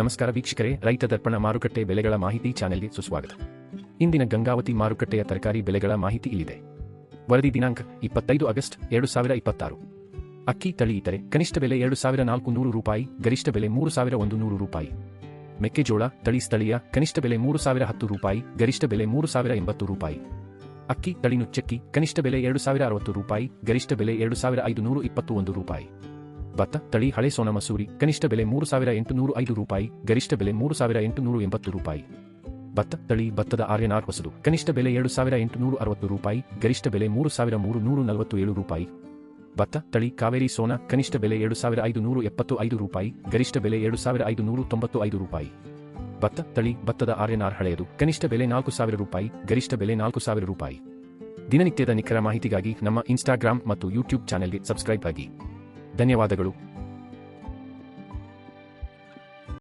ನಮಸ್ಕಾರ ವೀಕ್ಷಕರೇ, ರೈತ ದರ್ಪಣ ಮಾರುಕಟ್ಟೆ ಬೆಲೆಗಳ ಮಾಹಿತಿ ಚಾನೆಲ್ಗೆ ಸುಸ್ವಾಗತ. ಇಂದಿನ ಗಂಗಾವತಿ ಮಾರುಕಟ್ಟೆಯ ತರಕಾರಿ ಬೆಲೆಗಳ ಮಾಹಿತಿ ಇಲ್ಲಿದೆ. ವರದಿ ದಿನಾಂಕ 25 ಆಗಸ್ಟ್ 2026. ಅಕ್ಕಿ ತಳಿ ಇತರೆ ಕನಿಷ್ಠ ಬೆಲೆ 2400 ರೂಪಾಯಿ, ಗರಿಷ್ಠ ಬೆಲೆ 3100 ರೂಪಾಯಿ. ಮೆಕ್ಕೆಜೋಳ ತಳಿ ಸ್ಥಳೀಯ ಕನಿಷ್ಠ ಬೆಲೆ 3010 ರೂಪಾಯಿ, ಗರಿಷ್ಠ ಬೆಲೆ 3080 ರೂಪಾಯಿ. ಅಕ್ಕಿ ತಳಿ ನುಚ್ಚಕ್ಕಿ ಕನಿಷ್ಠ ಬೆಲೆ 2060 ರೂಪಾಯಿ, ಗರಿಷ್ಠ ಬೆಲೆ 2521 ರೂಪಾಯಿ. ಭತ್ತ ತಳಿ ಹಳೆ ಸೋನಾ ಮಸೂರಿ ಕನಿಷ್ಠ ಬೆಲೆ 3805 ರೂಪಾಯಿ, ಗರಿಷ್ಠ ಬೆಲೆ 3880 ರೂಪಾಯಿ. ಭತ್ತ ತಳಿ ಭತ್ತದ ಆರ್ಯನಾರ್ ಹೊಸದು ಕನಿಷ್ಠ ಬೆಲೆ 2860 ರೂಪಾಯಿ, ಗರಿಷ್ಠ ಬೆಲೆ 3347 ರೂಪಾಯಿ. ಭತ್ತ ತಳಿ ಕಾವೇರಿ ಸೋನಾ ಕನಿಷ್ಠ ಬೆಲೆ 2575 ರೂಪಾಯಿ, ಗರಿಷ್ಠ ಬೆಲೆ 2595 ರೂಪಾಯಿ. ಭತ್ತ ತಳಿ ಭತ್ತದ ಆರ್ಯನಾರ್ ಹಳೆಯದು ಕನಿಷ್ಠ ಬೆಲೆ 4000 ರೂಪಾಯಿ, ಗರಿಷ್ಠ ಬೆಲೆ 4000 ರೂಪಾಯಿ. ದಿನನಿತ್ಯದ ನಿಖರ ಮಾಹಿತಿಗಾಗಿ ನಮ್ಮ ಇನ್ಸ್ಟಾಗ್ರಾಮ್ ಮತ್ತು ಯೂಟ್ಯೂಬ್ ಚಾನೆಲ್ಗೆ ಸಬ್ಸ್ಕ್ರೈಬ್ ಆಗಿ. ಧನ್ಯವಾದಗಳು.